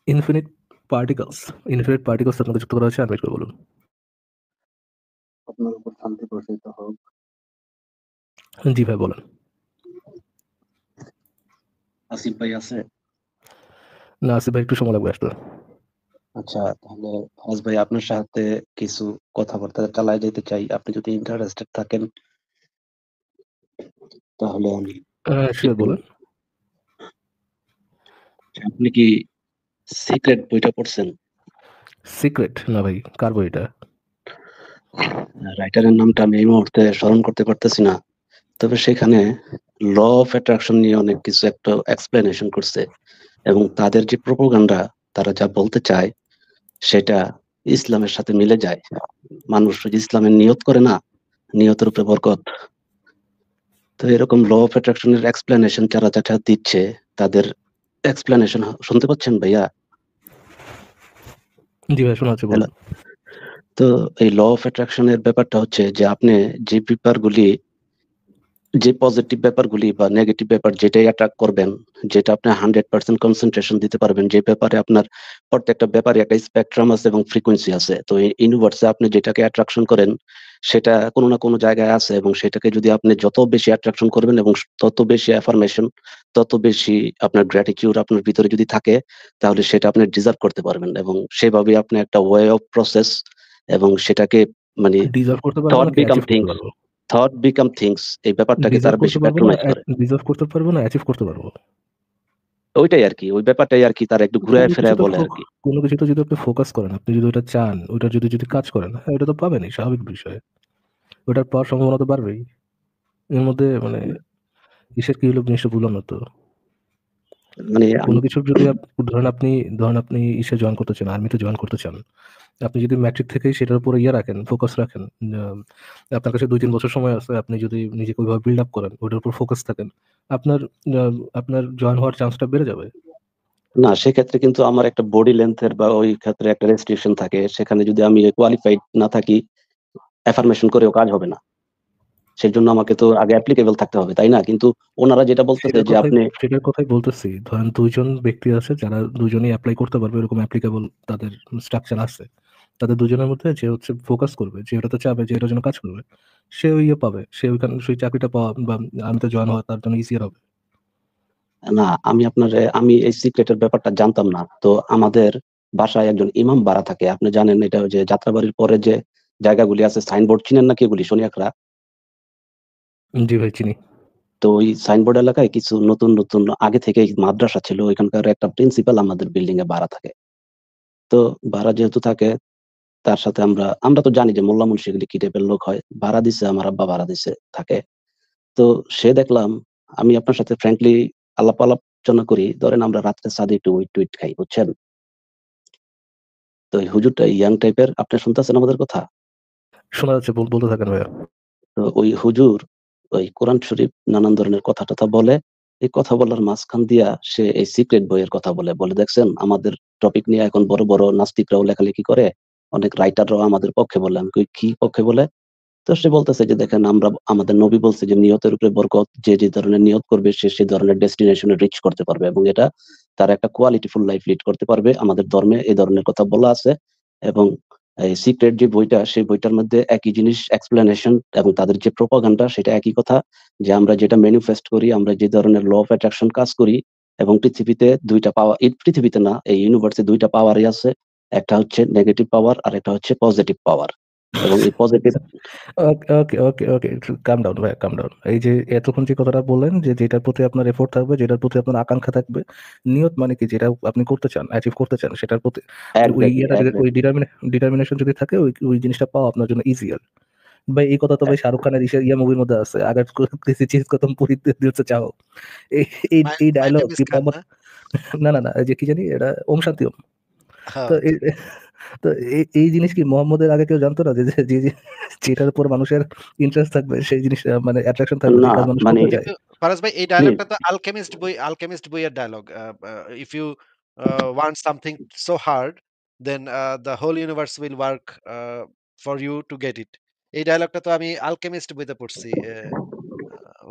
Infinite particles. Infinite particles আপনাকে যুক্ত করা হয়েছে আনমিউট করে বলুন। আপনার উপর শান্তি বর্ষিত হোক। জি ভাই বলেন। আসিফ ভাই আছে? না আসিফ ভাই একটু সময় লাগবে আসতে। আচ্ছা, তাহলে ফরাজ ভাই আপনার সাথে কিছু কথাবার্তা চালায় যেতে চাই। আপনি যদি ইন্টারেস্টেড থাকেন তাহলে আমি শিওর একটু। বলেন। আপনি কি সিক্রেট বইটা পড়ছেন? সিক্রেট না ভাই, কার বই এটা? রাইটারের নামটা আমি এই মুহূর্তে স্মরণ করতে পারতেছি না, তবে সেখানে ল অফ অ্যাট্রাকশন নিয়ে অনেক কিছু একটা এক্সপ্লেনেশন করছে, এবং তাদের যে প্রোপাগান্ডা, তারা যা বলতে চায় সেটা ইসলামের সাথে মিলে যায়। মানুষ যদি ইসলামের নিয়ত করে না, নিয়তের উপরে বরকত। তো এরকম ল অফ অ্যাট্রাকশনের এক্সপ্লেনেশন যারা যারা দিচ্ছে, তাদের এক্সপ্লেনেশন শুনতে পাচ্ছেন ভাইয়া? জি ভাই শোনা যাচ্ছে, হ্যালো। বলুন। তো এই ল অফ অ্যাট্রাকশনের ব্যাপারটা হচ্ছে যে আপনি যে ব্যাপারগুলি, যে পজিটিভ ব্যাপারগুলি বা নেগেটিভ ব্যাপার যেটাই অ্যাট্রাক্ট করবেন, যেটা আপনি 100% কনসেন্ট্রেশন দিতে পারবেন, যে ব্যাপারে আপনার প্রত্যেকটা ব্যাপারে একটা স্পেকট্রাম আছে এবং ফ্রিকোয়েন্সি আছে। তো এই ইউনিভার্সে আপনি যেটাকে অ্যাট্রাকশন করেন সেটা কোনো না কোনো জায়গায় আছে, এবং সেটাকে যদি আপনি যত বেশি অ্যাট্রাকশন করবেন এবং তত বেশি অ্যাফার্মেশন, তত বেশি আপনার গ্র্যাটিটিউড আপনার ভিতরে যদি থাকে, তাহলে সেটা আপনি ডিজার্ভ করতে পারবেন, এবং সেভাবে আপনি একটা ওয়ে অফ প্রসেস, এবং সেটাকে মানে ডিজার্ভ করতে পারবো থট নাকি বিকাম অ্যাচিভ করতে থিংস, পারবো? থট বিকাম থিংস এই ব্যাপারটাকে তারা ডিজার্ভ বেশি করতে পারবো না, প্যাট্রোনাইজ করে। ডিজার্ভ করতে পারবো না অ্যাচিভ করতে পারবো? ওইটাই আরকি, ওই ব্যাপারটাই আরকি তারা একটু ঘুরায় ফিরায় বলে আরকি। কোনো কিছুতে যদি আপনি ফোকাস করেন, আপনি যদি ওটা চান, ওটা যদি যদি কাজ করেন, হ্যাঁ ওটা তো পাবেনই, স্বাভাবিক বিষয়। ওটার পাওয়ার সম্ভাবনা তো বাড়বেই। এর মধ্যে মানে কিসের কি হলো জিনিসটা বুঝলাম না তো। মানে কোনো কিছুর যদি ধরেন আপনি ইসে জয়েন করতে চান, আর্মিতে জয়েন করতে চান। আপনি যদি ম্যাট্রিক থেকেই সেটার উপরে ইয়ে রাখেন, ফোকাস রাখেন, আপনার কাছে ২-৩ বছর সময় আছে, আপনি যদি নিজেকে ওইভাবে বিল্ড আপ করেন, ওটার উপর ফোকাস থাকেন, আপনার আ আপনার জয়েন হওয়ার চান্সটা বেড়ে যাবে। না, সেক্ষেত্রে কিন্তু আমার একটা বডি লেংথ এর বা ওই ক্ষেত্রে একটা রেস্ট্রিকশন থাকে। সেখানে যদি আমি কোয়ালিফাইড না থাকি, অ্যাফার্মেশন করেও কাজ হবে না। সেজন্য আমাকে তো আগে অ্যাপ্লিকেবল থাকতে হবে, তাই না? কিন্তু ওনারা যেটা বলতেছে সেটার যে কথাই আপনি সেটার কথাই বলতেছি। ধরেন ২ জন ব্যক্তি আছে যারা ২ জনেই এপ্লাই করতে পারবে, এরকম অ্যাপ্লিকেবল তাদের স্ট্রাকচার আছে। তাদের ২ জনের মধ্যে যে হচ্ছে ফোকাস করবে, যে এটাতে চাবে যে এটার জন্য কাজ করবে, সে ওই ইয়ে পাবে। সে ওইখানে সেই চাকরিটা পাওয়া বা আর্মিতে জয়েন হওয়া তার জন্য ইজিয়ার হবে। না, আমি এই সিক্রেটের ব্যাপারটা জানতাম না। তো আমাদের বাসায় একজন ইমাম বাড়া থাকে। আপনি জানেন এটা ওই যে যাত্রাবাড়ির পরে যে জায়গাগুলি আছে, সাইনবোর্ড চিনেন নাকি এগুলি শনিয়াখড়া? জি ভাই চিনি। তো ওই সাইনবোর্ড এলাকায় কিছু নতুন, নতুন আগে থেকেই মাদ্রাসা ছিল। ওইখানকার একটা প্রিন্সিপাল আমাদের বিল্ডিং এ ভাড়া থাকে। তো ভাড়া যেহেতু থাকে, তার সাথে আমরা তো জানি যে মোল্লা মুন্সিগুলি কি টাইপের লোক হয়। ভাড়া দিছে, আমার আব্বা ভাড়া দিছে, থাকে। তো সে দেখলাম, আমি আপনার সাথে ফ্র্যাঙ্কলি আলাপ আলোচনা করি। ধরেন আমরা রাত্রে ছাদে একটু উইট-টুইট খাই, বুঝছেন? তো ওই হুজুরটা ইয়াং টাইপের, আপনি শুনতেছেন আমাদের কথা? শোনা যাচ্ছে, বলতে থাকেন ভাইয়া। তো ওই হুজুর ওই কোরআন শরীফ নানান ধরনের কথা-টথা বলে। এই কথা বলার মাঝখান দিয়া সে এই সিক্রেট বইয়ের কথা বলে। বলে, "দেখছেন আমাদের টপিক নিয়ে এখন বড়, বড় নাস্তিকরাও লেখালেখি করে। অনেক রাইটাররাও আমাদের পক্ষে বলে।" আমি কই, "কি পক্ষে বলে?" তো সে বলতেছে যে, "দেখেন আমাদের নবী বলছে যে নিয়তের উপরে বরকত। যে, যে ধরনের নিয়ত করবে সে সে ধরনের ডেস্টিনেশন এ রিচ করতে পারবে, এবং এটা তার একটা কোয়ালিটিফুল লাইফ লিড করতে পারবে। আমাদের ধর্মে এই ধরনের কথা বলা আছে, এবং এই সিক্রেট যে বইটা, সেই বইটার মধ্যে একই জিনিস এক্সপ্লেনেশন, এবং তাদের যে প্রোপাগান্ডা সেটা একই কথা, যে আমরা যেটা ম্যানিফেস্ট করি, আমরা যে ধরনের ল অফ অ্যাট্রাকশন কাজ করি, এবং পৃথিবীতে ২ টা পাওয়ার, এই পৃথিবীতে না, এই ইউনিভার্সে ২ টা পাওয়ারই আছে। একটা হচ্ছে নেগেটিভ পাওয়ার, আরেকটা হচ্ছে পজিটিভ পাওয়ার। এবং এই পজিটিভ।" আচ্ছা। ওকে, ওকে, ওকে, ওকে। একটু কাম ডাউন ভাইয়া, কাম ডাউন। এই যে এতক্ষণ যে কথাটা বললেন যে যেটার প্রতি আপনার এফোর্ট থাকবে, যেটার প্রতি আপনার আকাঙ্ক্ষা থাকবে, নিয়ত মানে কি যেটা আপনি করতে চান, অ্যাচিভ করতে চান সেটার প্রতি ওই এক্সাক্টলি, ইয়েটা যদি ওই এক্সাক্টলি। ডিটারমিনেশন যদি থাকে ওই জিনিসটা পাওয়া আপনার জন্য ইজিয়ার। ভাই এই কথা তো ভাই শাহরুখ খানের ইয়া মুভির মধ্যে আছে। আগার কিসি চিজ को तुम पूरी दिल से चाहो। এই এই এই মাইন্ড ডায়লগ কি মিসকান মোহাম্মদ, না? না, এই যে কি জানি এটা ওম শান্তি ওম। তো হ্যাঁ। এই তো এই জিনিস কি মোহাম্মদের আগে কেউ জানতো না যে যেটার উপর মানুষের ইন্টারেস্ট থাকবে সেই জিনিস মানে অ্যাট্রাকশন থাকবে, যে না, কাজ মানুষ মানে করতে চায়। কিন্তু ফারাজ ভাই এই প্লিজ। ডায়ালগটা তো আলকেমিস্ট বইয়ের dialogue. If you want something so hard then the whole universe will work for you to get it. এই ডায়ালগটা তো আমি আলকেমিস্ট বইতে পড়ছি।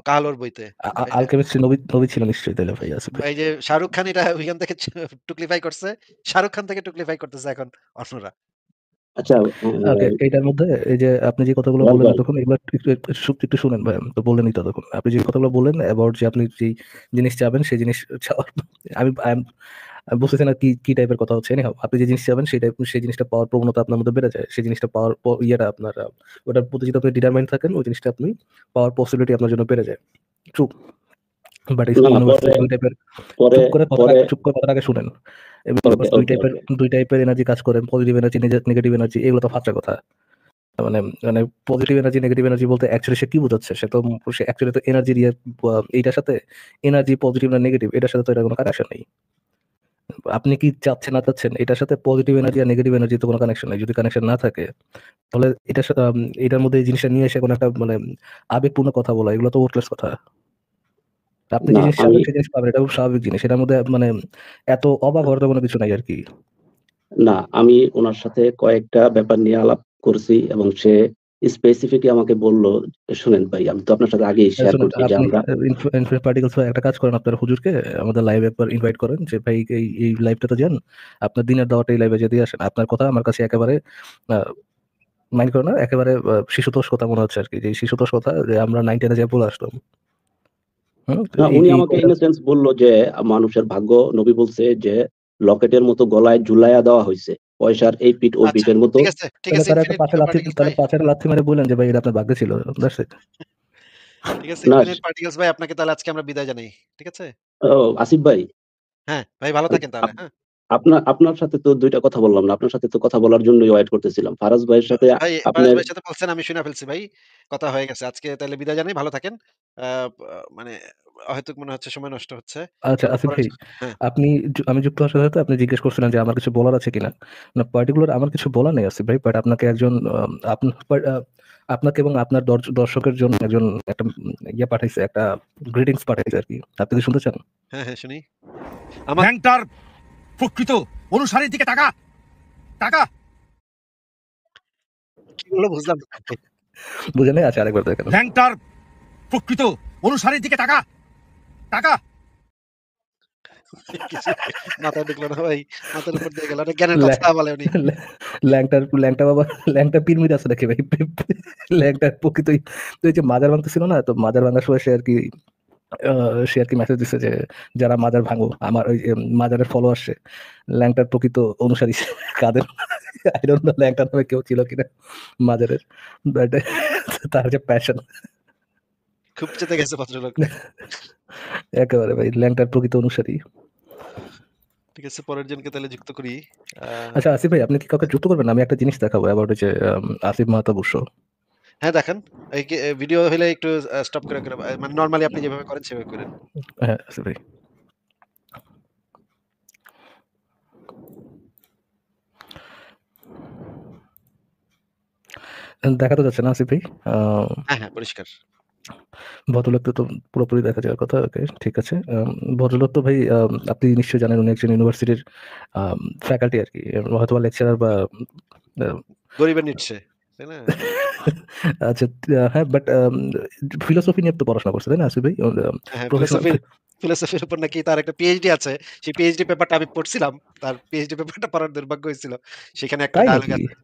কাহালোর বইতে। এই যে আলকেমিস্ট নবী ছিল নিশ্চয়ই তাহলে ভাই আসিফ ভাই। এই যে শাহরুখ খান এটা ওইখান থেকে টুকলিফাই করছে। শাহরুখ খান থেকে টুকলিফাই করতেছে এখন অন্যরা। আচ্ছা, ওকে, এইটার মধ্যে এই যে আপনি যে কথাগুলো লাল বললেন ভাই, এতক্ষণ এগুলো একটু শুনেন ভাই, তো বললেনই ততক্ষণ আপনি যে কথাগুলো বললেন অ্যাবাউট যে আপনি যে জিনিস চাবেন সেই জিনিস চাওয়ার আমি আমি বুঝতেছি না কি কি টাইপের কথা হচ্ছে। এনিহাউ আপনি যে জিনিস চাবেন সেই জিনিসটা পাওয়ার প্রবণতা আপনার মধ্যে বেড়ে যায়, সেই জিনিসটা পাওয়ার ইয়েটা আপনার ওটার প্রতি যদি আপনি ডিটারমাইন্ড থাকেন ওই জিনিসটা আপনি পাওয়ার পসিবিলিটি আপনার জন্য বেড়ে যায়। ট্রু। বাট না স্কুল না, পরে ইউনিভার্সিটি দুই টাইপের। পরে পরে চুপ করে কথাটা আগে শুনেন। ওকে ওকে ওকে। দুই টাইপের এনার্জি কাজ করে, পজিটিভ এনার্জি, নেগেটিভ এনার্জি, এগুলো তো ফাত্রা কথা। মানে মানে পজিটিভ এনার্জি নেগেটিভ এনার্জি বলতে অ্যাকচুয়ালি সে কি বোঝাচ্ছে, সে অ্যাকচুয়ালি তো এনার্জি দিয়ে এইটার সাথে এনার্জি পজিটিভ না নেগেটিভ এটার সাথে তো এটা কোনো কানেকশন নেই। আপনি কি চাচ্ছেন না চাচ্ছেন এটার সাথে পজিটিভ এনার্জি আর নেগেটিভ এনার্জি তো কোনো কানেকশন নেই। যদি কানেকশন না থাকে তাহলে এটার সাথে এটার মধ্যে এই জিনিসটা নিয়ে এসে কোনো একটা মানে আবেগপূর্ণ কথা বলা, এগুলো তো ওয়ার্থলেস কথা। আপনি যে না জিনিস আমি চাবেন সেই জিনিস পাবেন, এটা খুব স্বাভাবিক জিনিস। এটার মধ্যে মানে এত অবাক হওয়ার তো কোনো কিছু নাই আর কি। না আমি ওনার সাথে কয়েকটা ব্যাপার নিয়ে আলাপ করছি এবং সে স্পেসিফিকলি আমাকে বলল, শুনেন ভাই, আমি তো আপনার সাথে আগেই শেয়ার শুনেন করছি যে আপনি আমরা ইনফিনিট পার্টিকেলস একটা কাজ করেন, আপনার হুজুরকে আমাদের লাইভে একবার ইনভাইট করেন যে ভাই এই লাইভটাতে যান, আপনার দিনের দাওয়াটা এই লাইভে যেতে আসেন। আপনার কথা আমার কাছে একেবারে মাইন্ড করে না, একেবারে শিশুতোষ কথা মনে হচ্ছে আর কি, যে শিশুতোষ কথা যে আমরা 9-10 যে বলে আসতাম। তো না, এই উনি এই আমাকে কথা ইন সেন্স বলল যে মানুষের ভাগ্য, নবী বলছে যে লকেটের মতো গলায় ঝুলাইয়া দেওয়া হয়েছে, পয়সার এই পিঠ ওই আচ্ছা, পিঠের মতো। ঠিক তাহলে আছে তারা একটা ইনফিনিট পার্টিকেলস ভাই। পাশে একটা লাথি মেরে বললেন যে ভাই এটা আপনার ভাগ্যে ছিল। That's it. ঠিক আছে না ইনফিনিট পার্টিকেলস ভাই, আপনাকে তাহলে আজকে আমরা বিদায় জানাই। ঠিক আছে? ও, আসিফ ভাই, হ্যাঁ, ভাই ভালো থাকেন তাহলে, আপ- হ্যাঁ? আপনার আপনার সাথে তো দুইটা কথা বললাম না, আপনার সাথে তো কথা বলার জন্যই ওয়েট করতেছিলাম। ফারাজ ভাইয়ের সাথে ভাই ফারাজ আপনার ভাইয়ের সাথে বলছেন আমি শুনে ফেলছি ভাই। কথা হয়ে গেছে। আজকে তাহলে বিদায় জানাই। ভালো থাকেন। আ মানে অহেতুক মনে হচ্ছে সময় নষ্ট হচ্ছে। আচ্ছা আমরা আসিফ পরে ভাই, হ্যাঁ, আপনি আমি যুক্ত হওয়ার সাথে সাথে আপনি জিজ্ঞেস করছিলেন যে আমার কিছু বলার আছে কিনা। না পার্টিকুলার আমার কিছু বলার নেই আসিফ ভাই, বাট আপনাকে একজন আপনাকে এবং আপনার দর্শকের জন্য একজন একটা ইয়ে পাঠাইছে, একটা গ্রিটিংস পাঠাইছে আর কি। আপনি কি শুনতে চান? হ্যাঁ, হ্যাঁ শুনি। আমার ল্যাংটার প্রকৃত অনুসারীর দিকে তাকা তাকা। কি বললো বুঝলাম না ভাই। বুঝে নেই? আচ্ছা আরেকবার দেখেন। ল্যাংটার প্রকৃত অনুসারীর দিকে তাকা তাকা। কিছু মাথায় ঢুকলো না ভাই। মাথার উপর দিয়ে গেল। অনেক জ্ঞানের ল্যা- কথা বলে উনি। ল্যা- ল্যাংটা বাবা, ল্যাংটা পিরমিড আছে নাকি ভাই? ল্যাংটার প্রকৃতই তো এই যে মাজার ভাঙতেছিল না, তো মাজার ভাঙার সময় সে আর কি মেসেজ দিচ্ছে যে যারা মাজার ভাঙো আমার ওই মাজারের ফলো আসছে, ল্যাংটার প্রকৃত অনুসারী কাদের আই ডোন্ট নো ল্যাংটার নামে কেউ ছিল কিনা মাজারের, বাট তার যে প্যাশন খুব চেতে গেছে ভদ্রলোক। একেবারে ভাই ল্যাংটার প্রকৃত অনুসারী। ঠিক আছে পরের জনকে তাহলে যুক্ত করি। আ আচ্ছা আসিফ ভাই, আপনি কি কাউকে যুক্ত করবেন? আমি একটা জিনিস দেখাবো অ্যাবাউট যে আসিফ মাহতাব উৎস। হ্যাঁ দেখান। এই ভিডিও হইলে একটু স্টপ করে মানে নরমালি আপনি যেভাবে করেন সেভাবে করেন। হ্যাঁ আসিফ ভাই, দেখা তো যাচ্ছে না আসিফ ভাই? হ্যাঁ, হ্যাঁ পরিষ্কার। ভদ্রলোক তো পুরোপুরি দেখা যাওয়ার কথা। ওকে, ঠিক আছে। ভদ্রলোক তো ভাই আপনি নিশ্চয়ই জানেন উনি একজন ইউনিভার্সিটির ফ্যাকাল্টি আরকি। হয়তোবা লেকচারার বা আ গরিবের নিচ্ছে। তাই না? আচ্ছা হ্যাঁ, বাট ফিলোসফি নিয়ে তো পড়াশোনা করছে, তাই না আসিফ ভাই? হ্যাঁ, প্রফেশনাল ফিলোসফির উপর নাকি তার একটা পিএইচডি আছে। সেই পিএইচডি পেপারটা আমি পড়ছিলাম। তার পিএইচডি পেপারটা পড়ার দুর্ভাগ্য হয়েছিল। সেখানে একটা তাই ডায়ালগ নাকি? আছে।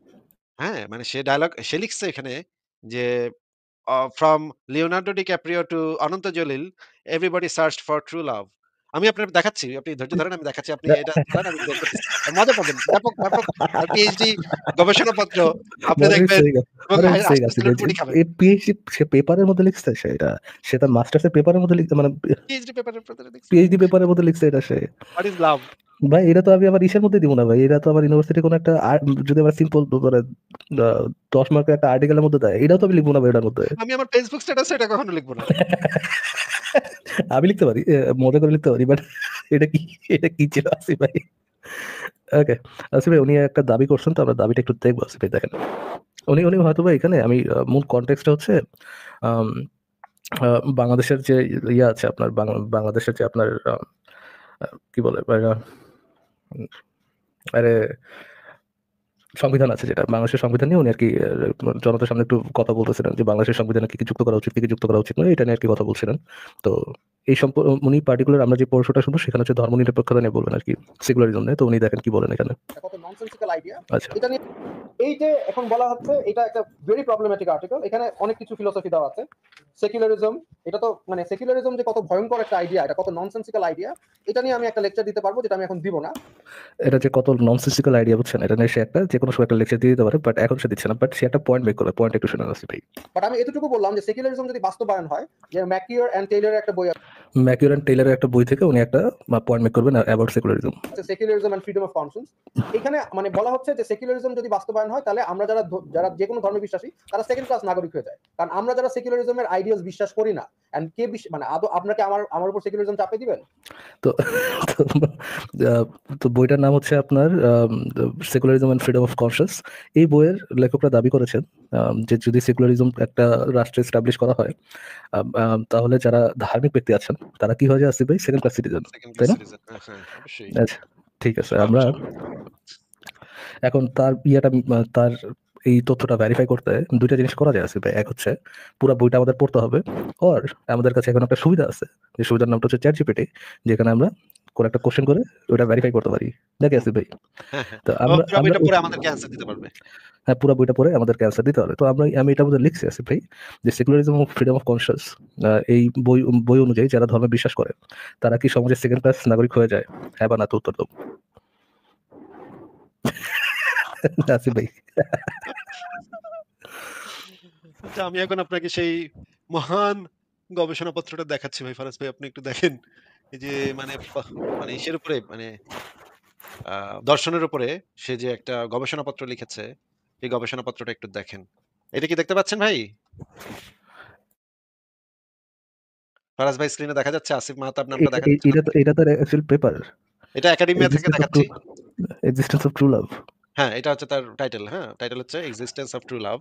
হ্যাঁ, মানে সে লিখছে এখানে যে from Leonardo DiCaprio to Ananta Jalil, everybody searched for true love. আমি আপনাকে দেখাচ্ছি। আপনি ধৈর্য ধরেন আমি দেখাচ্ছি। আপনি এটা চালান আমি বের করতেছি। মজা পাবেন। ব্যাপক তার পিএইচডি গবেষণাপত্র আপনি হোয়াট আর ইউ দেখবেন সেইং? এবং হোয়াট আর ইউ সেইং হাসতে আসিফ ভাই? লুটপুটি খাবেন। এই পিএইচডি সে পেপারের মধ্যে লিখছে সে তার মাস্টার্সের পেপারের মধ্যে লিখছে, মানে পিএইচডি পেপারের ভেতরে দেখছি। পিএইচডি পেপারের মধ্যে লিখছে এটা সে। হোয়াট ইস লাভ? ভাই এটা তো আমি আমার ইসের মধ্যে দিব না ভাই, এটা তো আমার ইউনিভার্সিটি কোনো একটা যদি আমার সিম্পল মানে 10 মার্কের একটা আর্টিকেলের মধ্যে দেয়, এটাও তো আমি লিখবো না ভাই এটার মধ্যে। আমি আমার ফেসবুক স্ট্যাটাসে এটা কখনো লিখব না। আমি লিখতে পারি, মজা করে লিখতে পারি, বাট এটা কি এটা কি ছিল আসিফ ভাই? ওকে আসিফ ভাই, উনি একটা দাবি করছেন, তো আমরা দাবিটা একটু দেখবো। আসিফ ভাই দেখেন, উনি হয়তো বা এখানে আমি মূল কনটেক্সটটা হচ্ছে আম, বাংলাদেশের যে ইয়ে আছে আপনার বাংলাদেশের যে আপনার কি বলে আরে সংবিধান আছে যেটা বাংলাদেশের সংবিধান নিয়ে উনি আরকি জনতার সামনে একটু কথা বলতেছিলেন যে বাংলাদেশের সংবিধানে কি যুক্ত করা উচিত, কি যুক্ত করা উচিত নয়, এটা নিয়ে আরকি কথা বলছিলেন। তো এই উনি পার্টিকুলার আমরা যে পড়াশোনাটা শুনবো সেখানে হচ্ছে ধর্মনিরপেক্ষতা নিয়ে বলবেন আরকি, সেকুলারিজম নিয়ে। তো উনি দেখেন কি বলেন এখানে। কত ননসেন্সিক্যাল আইডিয়া আচ্ছা। এটা নিয়ে এই যে এখন বলা হচ্ছে এটা একটা ভেরি প্রবলেমেটিক আর্টিকেল। এখানে অনেক কিছু ফিলোসফি দেওয়া আছে। সেকুলারিজম, এটা তো মানে সেকুলারিজম যে কত ভয়ঙ্কর একটা আইডিয়া, এটা কত ননসেন্সিক্যাল আইডিয়া, এটা নিয়ে আমি একটা লেকচার দিতে পারবো, যেটা আমি এখন দিব না। এটা যে কত ননসেন্সিক্যাল আইডিয়া বুঝছেন, এটা নিয়ে সে একটা যে কোনো সময় একটা লেকচার দিয়ে দিতে পারে, বাট এখন সে দিচ্ছে না। বাট সে একটা পয়েন্ট মেক করবে, পয়েন্ট একটু শুনে আসছি ভাই। বাট আমি এতটুকু বললাম যে সেকুলারিজম যদি বাস্তবায়ন হয়, যে ম্যাকিওর এন্ড টেইলরের একটা বই ম্যাকিওর এন্ড টেইলরের একটা বই থেকে উনি একটা পয়েন্ট মেক করবেন অ্যাবাউট সেকুলারিজম। আছে, secularism and freedom of conscience. এখানে মানে বলা হচ্ছে যে সেকুলারিজম যদি বাস্তবায়ন হয়, তাহলে আমরা যারা যে কোনো ধর্মে বিশ্বাসী তারা সেকেন্ড ক্লাস নাগরিক হয়ে যায়। কারণ আমরা যারা সেকুলারিজমের আইডিয়াস বিশ্বাস করি না, এন্ড কে মানে আদৌ আপনাকে আমার উপর সেকুলারিজম চাপে দিবেন? তো তো বইটার নাম হচ্ছে আপনার secularism and freedom of conscious. এই বইয়ের লেখকরা দাবি করেছেন যে যদি সেকুলারিজম একটা রাষ্ট্রে এস্টাবলিশ করা হয়, তাহলে যারা ধার্মিক ব্যক্তি আছেন তারা কি হয়ে যায় আসিফ ভাই? সেকেন্ড ক্লাস সিটিজেন, সেকেন্ড তাই ক্লাস না? সিটিজেন। হ্যাঁ, অবশ্যই। আচ্ছা, ঠিক আছে। আমরা এখন তার তার এই তথ্যটা ভেরিফাই করতে দুইটা জিনিস করা যায় আসিফ ভাই। এক হচ্ছে পুরো বইটা আমাদের পড়তে হবে, আর আমাদের কাছে এখন একটা সুবিধা আছে, যে সুবিধার নামটা হচ্ছে চ্যাটজিপিটি, যেখানে আমরা কোনো একটা কোশ্চেন করে ওটা ভেরিফাই করতে পারি, নাকি আসিফ ভাই? হ্যাঁ, তো পুরো বইটা পড়ে আমাদেরকে অ্যান্সার দিতে পারবে। হ্যাঁ, পুরো বইটা পড়ে আমাদেরকে অ্যান্সার দিতে হবে। তো আমি এটার মধ্যে লিখছি আসিফ ভাই যে সেকুলারিজম ও ফ্রিডম অফ কনসিয়াস এই বই অনুযায়ী যারা ধর্মে বিশ্বাস করে তারা কি সমাজের সেকেন্ড ক্লাস নাগরিক হয়ে যায়? হ্যাঁ বা না, তো উত্তর দাও আসিফ ভাই। আচ্ছা, আমি এখন আপনাকে সেই মহান গবেষণাপত্রটা দেখাচ্ছি ভাই ফারাজ ভাই, আপনি একটু দেখেন। এই যে মানে ইসের উপরে মানে দর্শনের উপরে সে যে একটা গবেষণাপত্র লিখেছে, এই গবেষণাপত্রটা একটু দেখেন। এটা কি দেখতে পাচ্ছেন ভাই? ফারাজ ভাই স্ক্রিনে দেখা যাচ্ছে? আসিফ মাহতাব নামটা দেখা যাচ্ছে না আপনাকে? এটা তো অ্যাকচুয়াল পেপার, এটা একাডেমিয়া থেকে দেখাচ্ছি। Existence of true love. হ্যাঁ, এটা হচ্ছে তার টাইটেল। হ্যাঁ, টাইটেল হচ্ছে existence of true love.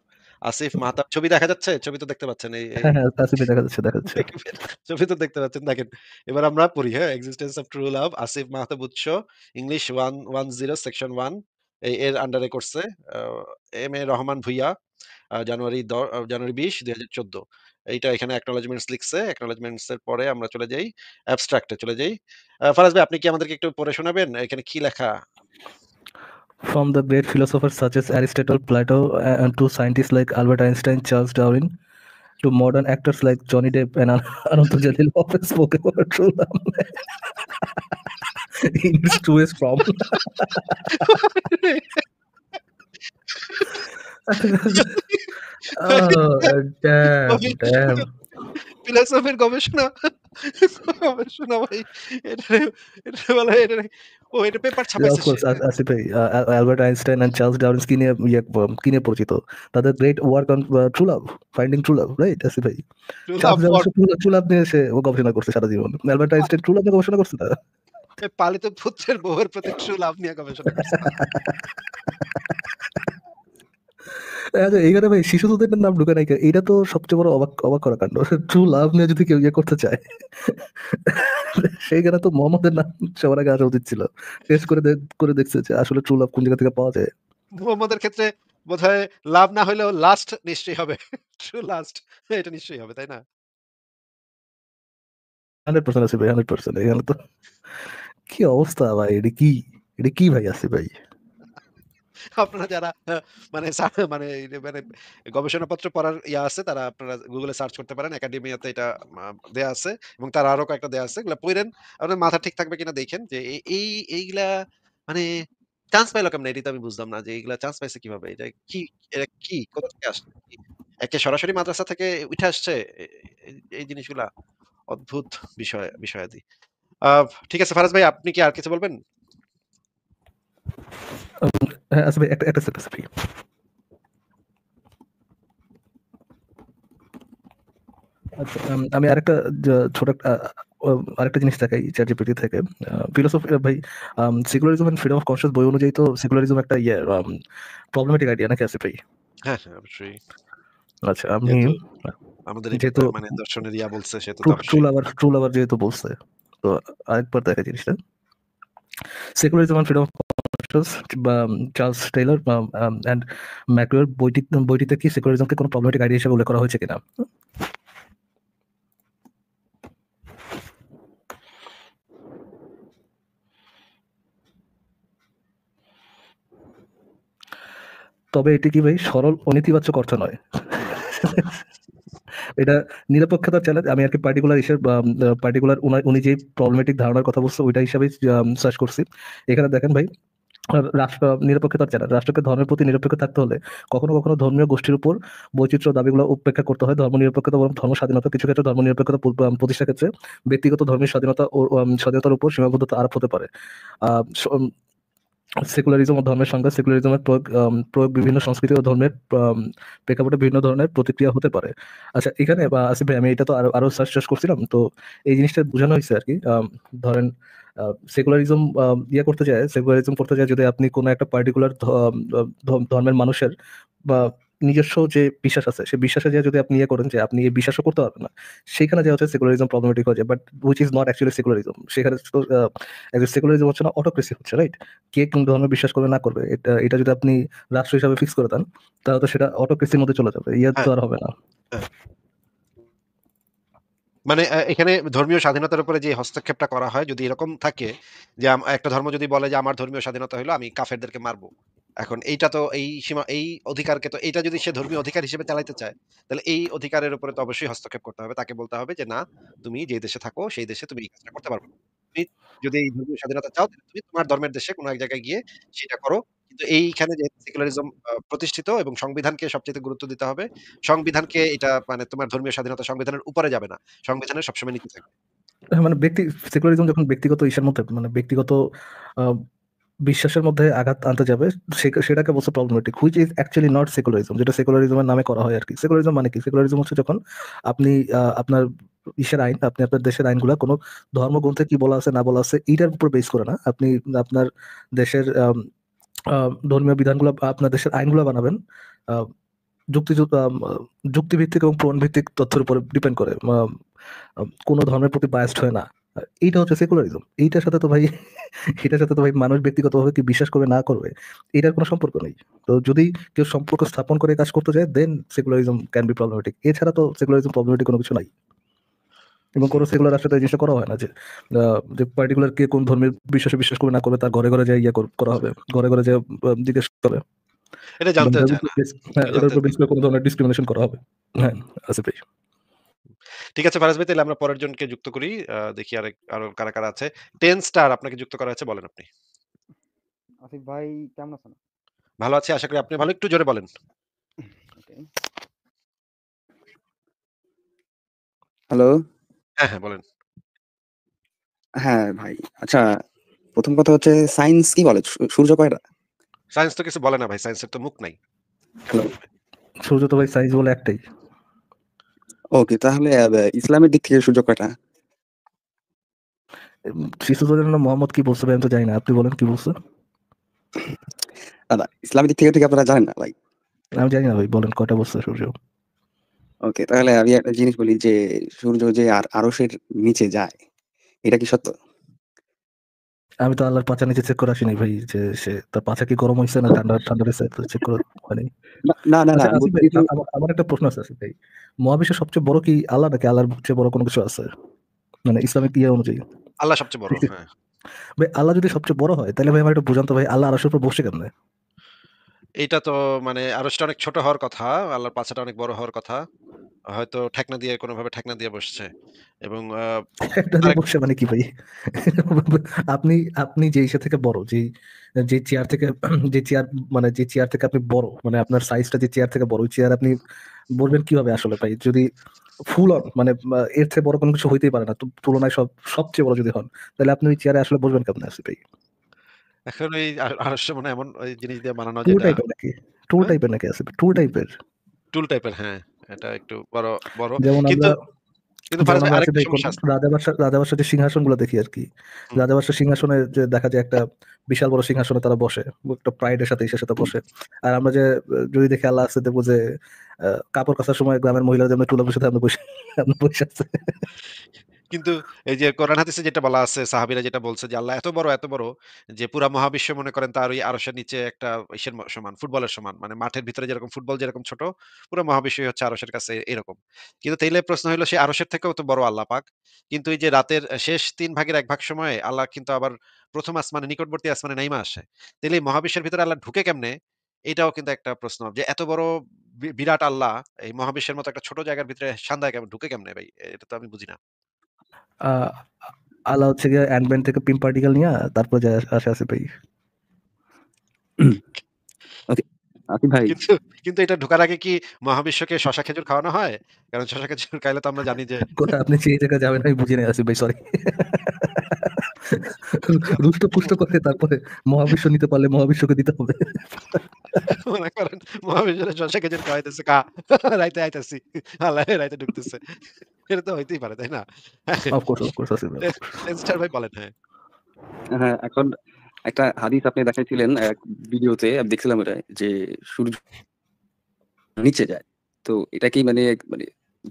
Asif Mahtab. ছবি দেখা যাচ্ছে? ছবি তো দেখতে পাচ্ছেন। এই হ্যাঁ, হ্যাঁ, আসিফ ভাই দেখা যাচ্ছে। দেখবেন। ছবি তো দেখতে পাচ্ছেন। দেখেন। এবার আমরা পড়ি, হ্যাঁ? Existence of true love, Asif Mahtab উৎস, ইংলিশ 110 সেকশন 1 এর আন্ডারে করছে। আ এম এ রহমান ভূঁইয়া, জানুয়ারি 20, 2014। এইটা এখানে অ্যাকনলেজমেন্টস লিখছে। অ্যাকনলেজমেন্টস এর পরে আমরা চলে যাই, অ্যাবস্ট্রাক্ট এ চলে যাই। ফারাজ ভাই, আপনি কি আমাদেরকে একটু পড়ে শোনাবেন? এখানে কি লেখা? From the great philosophers such as Aristotle, Plato, and to scientists like Albert Einstein, Charles Darwin, to modern actors like Johnny Depp and Ananta Jalil often spoke about true love in its truest form. Oh, damn. ফিলোসফির গবেষণা গবেষণা ভাই। এটা বলা হয়, এটা paper Yeah, ছাপাইছে of say. course, Asif ভাই, Albert Einstein and Charles Darwin কি নিয়ে পরিচিত? তাদের great work own true love, finding true love, right Asif ভাই? চার্লস ডারউইন ট্রু লাভ নিয়ে সে গবেষণা করছে সারা জীবন। অ্যালবার্ট আইনস্টাইন ট্রু লাভ নিয়ে গবেষণা করছে না? পালিত পুত্রের বউয়ের প্রতি ট্রু লাভ নিয়ে গবেষণা করছে। আচ্ছা, এইখানে ভাই শিশুদের নাম ঢুকে নাই কেন? এইটা তো সবচেয়ে বড় অবাক করা কাণ্ড। ট্রু লাভ নিয়ে যদি কেউ করতে চায়, সেইখানে তো মোহাম্মদের নাম সবার আগে আসা উচিত ছিল। টেস্ট করে দেখছে যে আসলে ট্রু লাভ কোন জায়গা থেকে পাওয়া যায়। মুহাম্মদের ক্ষেত্রে বোধহয় লাভ না হইলেও লাস্ট নিশ্চয়ই হবে। ট্রু লাস্ট এটা নিশ্চয়ই হবে, তাই না? 100% আছে ভাই, 100%। এখানে তো কি অবস্থা ভাই, এটা কি ভাই আছে ভাই? আপনারা যারা মানে মানে গবেষণাপত্র পড়ার আছে, তারা আপনারা গুগলে সার্চ করতে পারেন। একাডেমিয়াতে এটা দেয়া আছে, এবং তার আরো কয়েকটা দেয়া আছে। এগুলা পইড়েন। আপনার মাথা ঠিক থাকবে কিনা দেখেন যে এইগুলা মানে চান্স পাইলো কেমনে? এটাই তো আমি বুঝলাম না যে এইগুলা চান্স পাইছে কিভাবে? এটা কি? কোথা থেকে আসছে? একে সরাসরি মাদ্রাসা থেকে উঠে আসছে? এ এই এই জিনিসগুলা অদ্ভুত বিষয়াদি। আ ঠিক আছে ফারাজ ভাই, আপনি কি আর কিছু বলবেন? হ্যাঁ, আছে ভাই, একটা সেট আছে ভাই। আচ্ছা, আমি আরেকটা ছোট আরেকটা জিনিস দেখাই চ্যাটজিপিটি থেকে। ফিলোসফি ভাই, secularism and freedom of conscious বই অনুযায়ী তো সেকুলারিজম একটা প্রবলেমেটিক আইডিয়া, নাকি আছে ভাই? হ্যাঁ, অবশ্যই। আচ্ছা, আমি যেহেতু আমাদের যেহেতু মানে দর্শনের বলছে, সেহেতু ট্রু তো অবশ্যই। লাভার যেহেতু বলছে, তো আরেকবার দেখা জিনিসটা। সেকুলারিজম এন্ড ফ্রিডম পার্সনস বা চার্লস টেইলর অ্যান্ড ম্যাকওয়ের বইটিতে কি সেকুলারিজমকে কোনো প্রবলেমেটিক আইডিয়া হিসেবে উল্লেখ করা হয়েছে কিনা? তবে এটি কি ভাই সরল অনীতিবাচক অর্থ নয়। এটা নিরপেক্ষতার চ্যালেঞ্জ। আমি আর কি পার্টিকুলার উনি যে প্রবলেমেটিক ধারণার কথা বলছে ওইটা হিসাবে সার্চ করছি। এখানে দেখেন ভাই, রাষ্ট্র নিরপেক্ষতার চ্যালেঞ্জ। রাষ্ট্রকে ধর্মের প্রতি নিরপেক্ষ থাকতে হলে কখনো কখনো ধর্মীয় গোষ্ঠীর উপর বৈচিত্র্য দাবিগুলো উপেক্ষা করতে হয়। ধর্ম নিরপেক্ষতা এবং ধর্ম স্বাধীনতা কিছু ক্ষেত্রে ধর্ম নিরপেক্ষতা প্রতিষ্ঠার ক্ষেত্রে ব্যক্তিগত ধর্মের স্বাধীনতা ও স্বাধীনতার উপর সীমাবদ্ধতা আরোপ হতে পারে। সেকুলারিজম ও ধর্মের সংজ্ঞা, সেকুলারিজমের প্রয়োগ বিভিন্ন সংস্কৃতি ও ধর্মের প্রেক্ষাপটে বিভিন্ন ধরনের প্রতিক্রিয়া হতে পারে। আচ্ছা, এখানে আসিফ ভাই, আমি এটা তো আরো সার্চ করছিলাম, তো এই জিনিসটা বোঝানো হয়েছে আর কি। ধরেন সেকুলারিজম করতে চায় যদি আপনি কোনো একটা পার্টিকুলার ধর্মের মানুষের বা নিজস্ব যে বিশ্বাস আছে সেই বিশ্বাসে যদি আপনি করেন যে আপনি এই বিশ্বাসও করতে পারবেন না, সেখানে যে হচ্ছে সেকুলারিজম প্রবলেমেটিক হয়ে যায়। But which is not actually secularism. সেখানে তো সেকুলারিজম হচ্ছে না, অটোক্রেসি হচ্ছে, রাইট? কে কোন ধর্মে বিশ্বাস করবে না করবে এটা যদি আপনি রাষ্ট্র হিসাবে ফিক্স করে দেন, তাহলে তো সেটা অটোক্রেসির মধ্যে চলে যাবে, তো আর হবে না। মানে এখানে ধর্মীয় স্বাধীনতার উপরে যে হস্তক্ষেপটা করা হয়, যদি এরকম থাকে যে একটা ধর্ম যদি বলে যে আমার ধর্মীয় স্বাধীনতা হলো আমি কাফেরদেরকে মারবো, এখন এইটা তো এই অধিকারকে তো এইটা যদি সে ধর্মীয় অধিকার হিসেবে চালাইতে চায়, তাহলে এই অধিকারের উপরে তো অবশ্যই হস্তক্ষেপ করতে হবে। তাকে বলতে হবে যে না, তুমি যে দেশে থাকো সেই দেশে তুমি এই কাজটা করতে পারবে না। তুমি যদি এই ধর্মীয় স্বাধীনতা চাও, তাহলে তুমি তোমার ধর্মের দেশে কোনো এক জায়গায় গিয়ে সেটা করো। কিন্তু এইখানে যে সেকুলারিজম প্রতিষ্ঠিত এবং সংবিধানকে সবচেয়ে গুরুত্ব দিতে হবে। সংবিধানকে এটা মানে তোমার ধর্মীয় স্বাধীনতা সংবিধানের উপরে যাবে না। সংবিধানের সবসময় নীতি থাকবে। মানে সেকুলারিজম যখন ব্যক্তিগত ইসের মধ্যে, মানে ব্যক্তিগত বিশ্বাসের মধ্যে আঘাত আনতে যাবে, সেটাকে বলছে problematic, which is actually not secularism, যেটা সেকুলারিজমের নামে করা হয় আর কি। সেকুলারিজম মানে কি? সেকুলারিজম হচ্ছে যখন আপনি আপনার আইন, আপনি আপনার দেশের আইনগুলা কোনো ধর্মগ্রন্থে কি বলা আছে না বলা আছে এইটার উপর বেস করে না, আপনি আপনার দেশের ধর্মীয় বিধানগুলো, আপনার দেশের আইনগুলো বানাবেন যুক্তিভিত্তিক এবং প্রমাণ ভিত্তিক তথ্যের উপর ডিপেন্ড করে, কোনো ধর্মের প্রতি বায়াসড হয় না। এইটা হচ্ছে সেকুলারিজম। এটার সাথে তো ভাই মানুষ ব্যক্তিগতভাবে কি বিশ্বাস করবে না করবে এটার কোনো সম্পর্ক নেই। তো যদি কেউ সম্পর্ক স্থাপন করে কাজ করতে যায়, দেন সেকুলারিজম ক্যান বি প্রবলেমেটিক। এছাড়া তো সেকুলারিজম প্রবলেমেটিক কোনো কিছু নাই। এবং কোনো সেকুলার রাষ্ট্রে এই জিনিসটা করা হয় না যে পার্টিকুলার কে কোন ধর্মের বিশ্বাস করবে না করবে তার ঘরে ঘরে যায় করা হবে, ঘরে ঘরে যে জিজ্ঞেস করে, এটা জানতে চায় না। এটার উপর বেস করে কোনো ধরনের ডিসক্রিমিনেশন করা হবে। হ্যাঁ, আসিফ ভাই। ঠিক আছে ফারাজ ভাই, তাহলে আমরা পরের জনকে যুক্ত করি। দেখি আরো কারা কারা আছে। 10 স্টার আপনাকে যুক্ত করা হয়েছে, বলেন আপনি। আসিফ ভাই কেমন আছেন? ভালো আছি, আশা করি আপনি ভালো। একটু জোরে বলেন। হ্যালো। হ্যাঁ, হ্যাঁ, বলেন। হ্যাঁ ভাই, আচ্ছা, প্রথম কথা হচ্ছে সায়েন্স কি বলে সূর্য কয়টা? সায়েন্স তো কিছু বলে না ভাই, সায়েন্সের তো মুখ নাই। হ্যালো। সূর্য তো ভাই সাইজ বলে একটাই। ওকে, তাহলে ইসলামের দিক থেকে সূর্য কয়টা? মোহাম্মদ কি বলছে ভাই আমি তো জানি না, আপনি বলেন কি বলছে। দাদা, ইসলামের দিক থেকে ঠিক আপনারা জানেন না ভাই? আমি জানি না ভাই, বলেন কয়টা বলছে সূর্য। ওকে, তাহলে আমি একটা জিনিস বলি যে সূর্য যে আরশের নিচে যায়, এটা কি সত্য? আমি তো আল্লাহর পাছা নিচে চেক করে আসিনি ভাই, যে সে তার পাছা কি গরম হয়েছে না ঠান্ডা হয়েছে চেক করে হয়নি। না না না, আচ্ছা আসিফ ভাই, আমার একটা প্রশ্ন আছে আসিফ ভাই, মহাবিশ্বের সবচেয়ে বড় কি আল্লাহ নাকি আল্লাহর চেয়ে বড় কোনো কিছু আছে, মানে ইসলামিক ইয়ে অনুযায়ী? আল্লাহ সবচেয়ে বড়। হ্যাঁ ভাই, আল্লাহ যদি সবচেয়ে বড় হয় তাহলে ভাই আমার একটু বোঝান তো ভাই, আল্লাহ আরশের উপর বসে কেমনে? এইটা তো মানে আরশটা অনেক ছোট হওয়ার কথা, আল্লাহর পাছাটা অনেক বড় হওয়ার কথা। হয়তো কোনোভাবে ঠেকনা দিয়ে বসছে। এবং একটা দিয়ে বসে মানে কি ভাই? আপনি আপনি যে ইসে থেকে বড়, যে চেয়ার থেকে যে চেয়ার থেকে আপনি বড়, মানে আপনার সাইজটা যে চেয়ার থেকে বড়, ওই চেয়ার আপনি বলবেন কিভাবে আসলে ভাই? যদি ফুল অন মানে এর থেকে বড় কোনো কিছু হইতেই পারে না তুলনায় সবচেয়ে বড় যদি হন, তাহলে আপনি ওই চেয়ারে আসলে বসবেন কেমনে আসিফ ভাই? এখন ওই আরশটা মনে হয় এমন ওই জিনিস দিয়ে বানানো টুল যেটা টাইপের নাকি? টুল হ্যাঁ? টাইপের নাকি আসিফ? টুল টাইপের। টুল টাইপের, হ্যাঁ। এটা একটু বড়। যেমন কিন্তু ফারাজ ভাই আমরা আরেকটা আসলে সমস্যা আছে। রাজাবাদশাহ যে সিংহাসনগুলো দেখি আর কি, হুম। রাজাবাদশাহ সিংহাসনে যে দেখা যায় একটা বিশাল বড় সিংহাসনে তারা বসে, একটা প্রাইডের সাথে ইসের সাথে বসে। আর আমরা যে যদি দেখি আল্লাহ আছে, দেখবো যে কাপড় কাচার সময় গ্রামের মহিলারা যেমন টুলের সাথে আপনি বসে আছে। কিন্তু এই যে কোরআন হাদিসে যেটা বলা আছে, সাহাবীরা যেটা বলছে যে আল্লাহ এত বড় যে পুরা মহাবিশ্ব মনে করেন তার ওই আরশের নিচে একটা ইসের সমান, ফুটবলের সমান। মানে মাঠের ভিতরে যেরকম ফুটবল যেরকম ছোট, পুরো মহাবিশ্বই হচ্ছে আরশের কাছে এরকম। কিন্তু তাইলে প্রশ্ন হইলো সেই আরশের থেকেও তো বড় আল্লাহ পাক। কিন্তু এই যে রাতের শেষ ৩ ভাগের ১ ভাগ সময়ে আল্লাহ কিন্তু আবার ১ম আসমানে নিকটবর্তী আসমানে নাইমা আসে। তাইলে এই মহাবিশ্বের ভিতরে আল্লাহ ঢুকে কেমনে? এটাও কিন্তু একটা প্রশ্ন। যে এত বড় বিরাট আল্লাহ এই মহাবিশ্বের মতো একটা ছোট জায়গার ভিতরে শান্দায় ঢুকে কেমনে ভাই? এটা তো আমি বুঝি না। আ আল্লাহ হচ্ছে গিয়ে অ্যান্ট-ম্যান থেকে পিম পার্টিকেল নিয়া তারপর যায় আসে আসিফ ভাই। ওকে, আসিফ ভাই। কিন্তু কিন্তু এটা ঢোকার আগে কি মহাবিশ্বকে শসা খেজুর খাওয়ানো হয়? কারণ শসা খেজুর খাইলে তো আমরা জানি যে কোথায় আপনি সেই জায়গায় যাবেন আমি বুঝি নাই আসিফ ভাই, সরি। রুষ্ট-পুষ্ট করে তারপরে মহাবিশ্ব নিতে পারলে মহাবিশ্বকে দিতে হবে। মনে করেন মহাবিশ্বরে শসা খেজুর খাওয়াইতেছে, খা রাইতে আইতাছি। আল্লাহ রাইতে ঢুকতেছে। এটা তো হইতেই পারে, তাই না? অফ কোর্স আসিফ ভাই, of course. টেনস্টার ভাই বলেন, হ্যাঁ। হ্যাঁ, এখন একটা হাদিস আপনি দেখাইছিলেন এক ভিডিওতে, আমি দেখছিলাম ওটা, যে সূর্য নিচে যায়। তো এটা কি মানে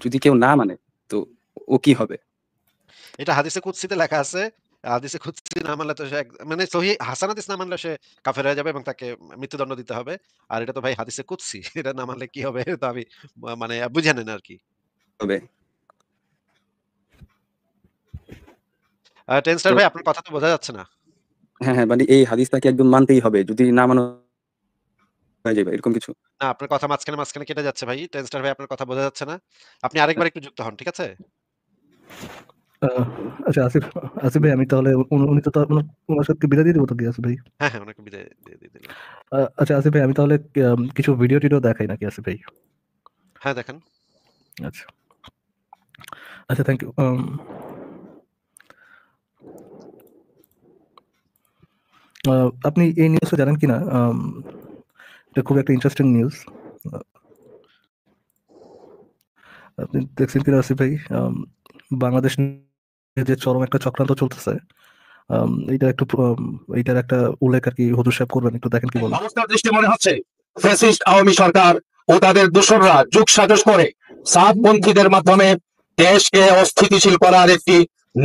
যদি কেউ না মানে, তো ও কি হবে? এটা হাদিসে কুদসিতে লেখা আছে। হাদিসে কুদসি না মানলে তো সে মানে সহিহ হাসান হাদিস না মানলে সে কাফের হয়ে যাবে এবং তাকে মৃত্যুদণ্ড দিতে হবে। আর এটা তো ভাই হাদিসে কুদসি। এটা না মানলে কি হবে? এটা তো আমি মানে বুঝে নেন আরকি। হবে। টেনস্টার তো ভাই আপনার কথা তো বোঝা যাচ্ছে না। হ্যাঁ, মানে এই হাদিসটাকে একদম মানতেই হবে। যদি না মানো হয়ে যাবে এরকম কিছু? না, আপনার কথা মাঝখানে কেটে যাচ্ছে ভাই। টেনস্টার ভাই আপনার কথা বোঝা যাচ্ছে না। আপনি আরেকবার একটু যুক্ত হন, ঠিক আছে? আ আচ্ছা আসিফ ভাই, আমি তাহলে উনি তো উনার সাথে বিদায় দিয়ে দেব তো কি আসিফ ভাই? হ্যাঁ, ওনাকে বিদায় দিয়ে দিলাম। আচ্ছা আসিফ ভাই, আমি তাহলে কিছু ভিডিও-টিডিও দেখাই নাকি আসিফ ভাই? হ্যাঁ, দেখান। আচ্ছা। আচ্ছা, থ্যাংক ইউ। আপনি এই নিউজটা জানেন কিনা? এটা খুব একটা ইন্টারেস্টিং নিউজ। আপনি দেখছেন কিনা আসিফ ভাই? বাংলাদেশ নিয়ে যে চরম একটা চক্রান্ত চলতেছে, এইটার একটা উল্লেখ আর কি হুজুর সাহেব করবেন, একটু দেখেন কি বলেন। অবস্থার দৃষ্টি মনে হচ্ছে ফ্যাসিস্ট আওয়ামী সরকার ও তাদের দোসররা যুগ সাজস করে সাতপন্থীদের মাধ্যমে দেশকে অস্থিতিশীল করার একটি